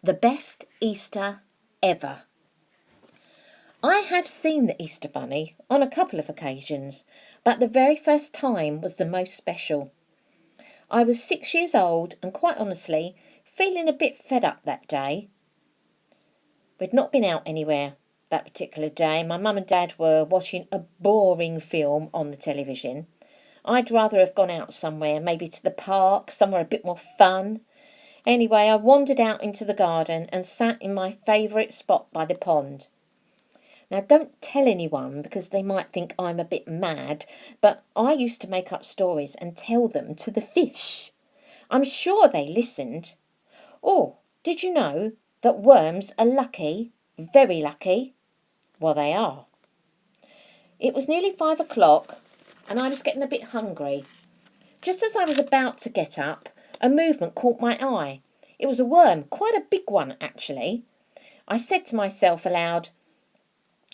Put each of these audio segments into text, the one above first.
The best Easter ever. I have seen the Easter Bunny on a couple of occasions, but the very first time was the most special. I was 6 years old and quite honestly feeling a bit fed up that day. We'd not been out anywhere that particular day. My mum and dad were watching a boring film on the television. I'd rather have gone out somewhere, maybe to the park, somewhere a bit more fun. Anyway, I wandered out into the garden and sat in my favourite spot by the pond. Now, don't tell anyone because they might think I'm a bit mad, but I used to make up stories and tell them to the fish. I'm sure they listened. Oh, did you know that worms are lucky, very lucky? Well, they are. It was nearly 5 o'clock and I was getting a bit hungry. Just as I was about to get up, a movement caught my eye. It was a worm, quite a big one actually. I said to myself aloud,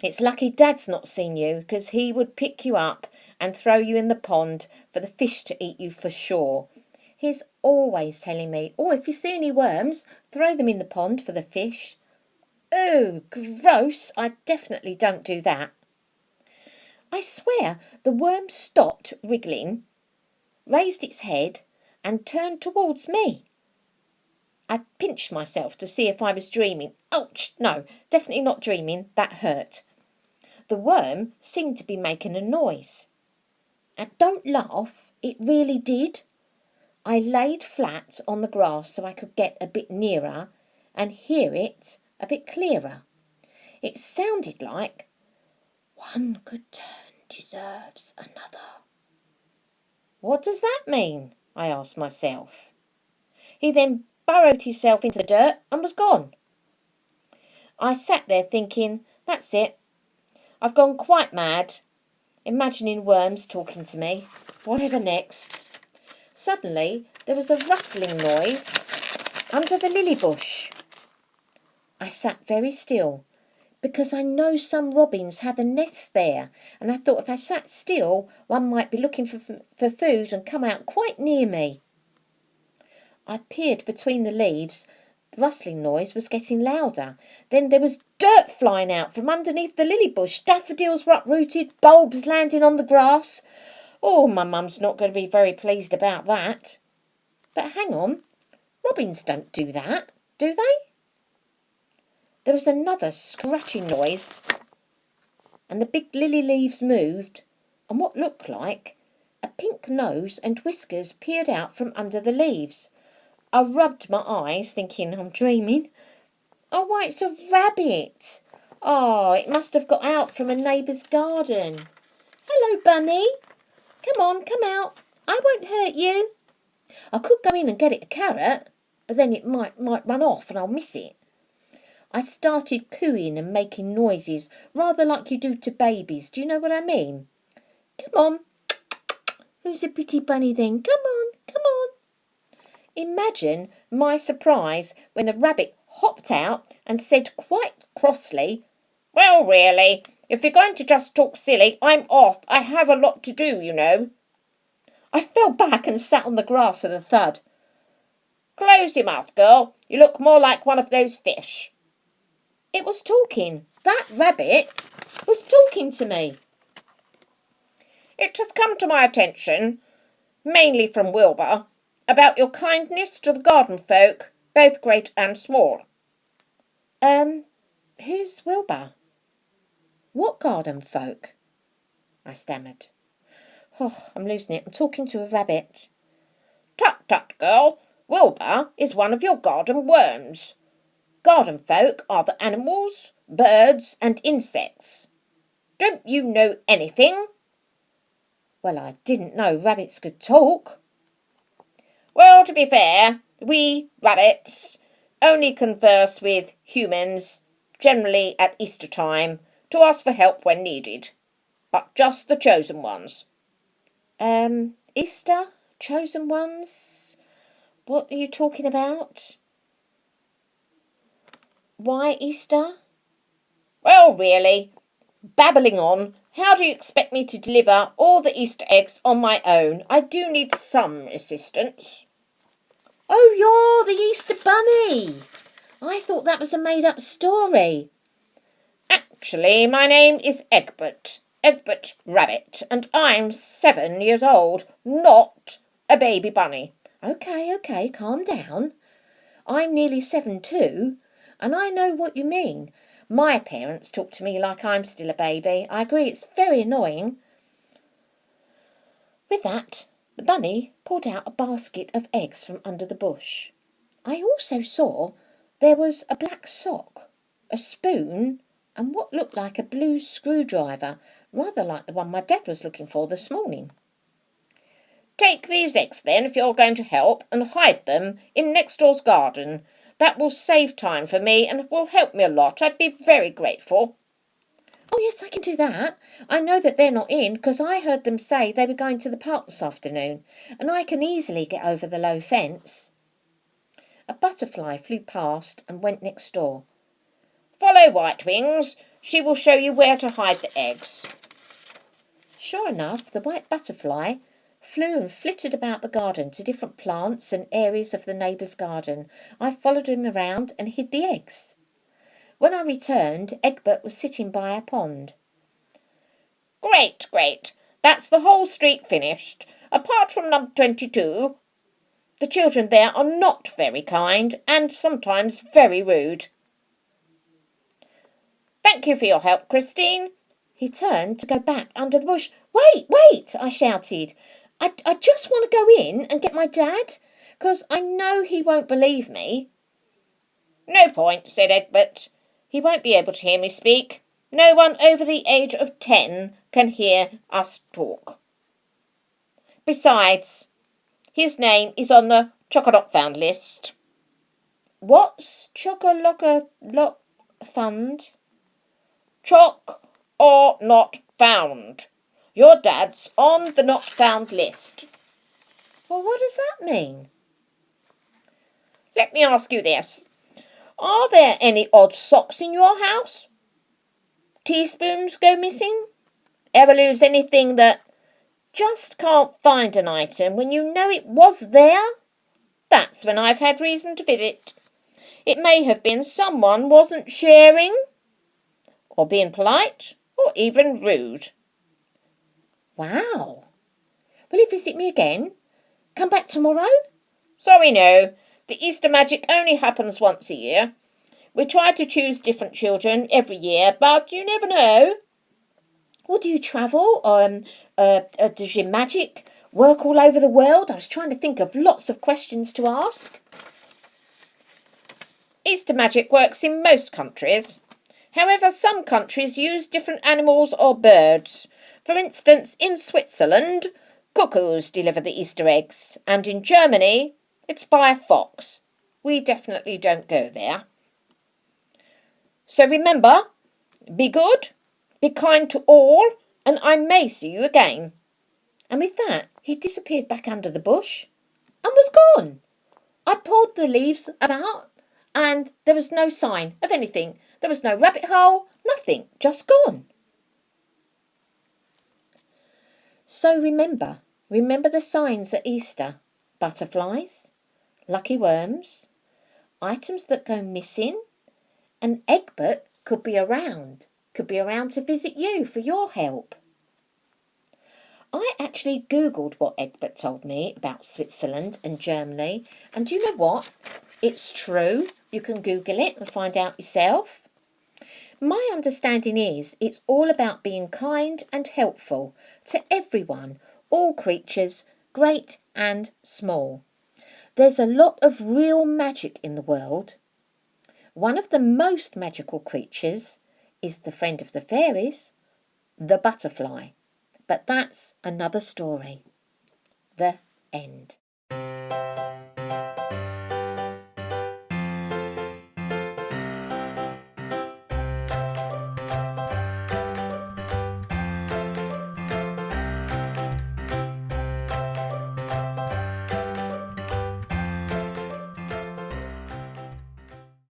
"It's lucky Dad's not seen you, because he would pick you up and throw you in the pond for the fish to eat you for sure. He's always telling me, oh, if you see any worms, throw them in the pond for the fish." Oh, gross, I definitely don't do that. I swear the worm stopped wriggling, raised its head and turned towards me. I pinched myself to see if I was dreaming. Ouch! No, definitely not dreaming. That hurt. The worm seemed to be making a noise. And don't laugh, it really did. I laid flat on the grass so I could get a bit nearer and hear it a bit clearer. It sounded like, "One good turn deserves another." What does that mean? I asked myself. He then burrowed himself into the dirt and was gone. I sat there thinking, that's it. I've gone quite mad, imagining worms talking to me. Whatever next? Suddenly, there was a rustling noise under the lily bush. I sat very still, because I know some robins have a nest there, and I thought if I sat still, one might be looking for food and come out quite near me. I peered between the leaves. The rustling noise was getting louder. Then there was dirt flying out from underneath the lily bush. Daffodils were uprooted, bulbs landing on the grass. Oh, my mum's not going to be very pleased about that. But hang on, robins don't do that, do they? There was another scratching noise, and the big lily leaves moved, and what looked like a pink nose and whiskers peered out from under the leaves. I rubbed my eyes, thinking I'm dreaming. Oh, why, it's a rabbit. Oh, it must have got out from a neighbour's garden. Hello, Bunny. Come on, come out. I won't hurt you. I could go in and get it a carrot, but then it might run off and I'll miss it. I started cooing and making noises, rather like you do to babies. Do you know what I mean? Come on. Who's a pretty bunny then? Come on, come on. Imagine my surprise when the rabbit hopped out and said quite crossly, "Well, really, if you're going to just talk silly, I'm off. I have a lot to do, you know." I fell back and sat on the grass with a thud. "Close your mouth, girl. You look more like one of those fish." It was talking. That rabbit was talking to me. "It has come to my attention, mainly from Wilbur, about your kindness to the garden folk, both great and small." Who's Wilbur? What garden folk?" I stammered. Oh, I'm losing it. I'm talking to a rabbit. "Tut, tut, girl. Wilbur is one of your garden worms. Garden folk are the animals, birds and insects. Don't you know anything?" Well, I didn't know rabbits could talk. "Well, to be fair, we rabbits only converse with humans, generally at Easter time, to ask for help when needed. But just the chosen ones." Easter? Chosen ones? What are you talking about? Why Easter? "Well, really, babbling on, how do you expect me to deliver all the Easter eggs on my own? I do need some assistance." Oh, you're the Easter Bunny. I thought that was a made-up story. Actually, my name is Egbert. Egbert Rabbit, and I'm 7 years old, not a baby bunny. Okay, calm down. I'm nearly 7 too, and I know what you mean. My parents talk to me like I'm still a baby. I agree, it's very annoying. With that, the bunny pulled out a basket of eggs from under the bush. I also saw there was a black sock, a spoon, and what looked like a blue screwdriver, rather like the one my dad was looking for this morning. Take these eggs then, if you're going to help, and hide them in next door's garden. That will save time for me and will help me a lot. I'd be very grateful. Oh, yes, I can do that. I know that they're not in because I heard them say they were going to the park this afternoon, and I can easily get over the low fence. A butterfly flew past and went next door. Follow White Wings. She will show you where to hide the eggs. Sure enough, the white butterfly flew and flitted about the garden to different plants and areas of the neighbour's garden. I followed him around and hid the eggs. When I returned, Egbert was sitting by a pond. Great. That's the whole street finished. Apart from number 22, the children there are not very kind and sometimes very rude. Thank you for your help, Christine. He turned to go back under the bush. Wait, I shouted. I just want to go in and get my dad, because I know he won't believe me. No point, said Egbert. He won't be able to hear me speak. No one over the age of 10 can hear us talk. Besides, his name is on the Chock-a-Lock-Found list. What's Chock-a-Lock Fund? Chock or not found. Your dad's on the not found list. Well, what does that mean? Let me ask you this. Are there any odd socks in your house? Teaspoons go missing? Ever lose anything that just can't find an item when you know it was there? That's when I've had reason to visit. It may have been someone wasn't sharing, or being polite, or even rude. Wow. Will you visit me again? Come back tomorrow? Sorry, no. The Easter magic only happens once a year. We try to choose different children every year, but you never know. Or do you travel? Does your magic work all over the world? I was trying to think of lots of questions to ask. Easter magic works in most countries. However, some countries use different animals or birds. For instance, in Switzerland, cuckoos deliver the Easter eggs, and in Germany, it's by a fox. We definitely don't go there. So remember, be good, be kind to all, and I may see you again. And with that, he disappeared back under the bush and was gone. I pulled the leaves about and there was no sign of anything. There was no rabbit hole, nothing, just gone. So remember the signs at Easter. Butterflies, lucky worms, items that go missing, and Egbert could be around to visit you for your help. I actually Googled what Egbert told me about Switzerland and Germany, and do you know what? It's true. You can Google it and find out yourself. My understanding is it's all about being kind and helpful to everyone, all creatures, great and small. There's a lot of real magic in the world. One of the most magical creatures is the friend of the fairies, the butterfly. But that's another story. The end.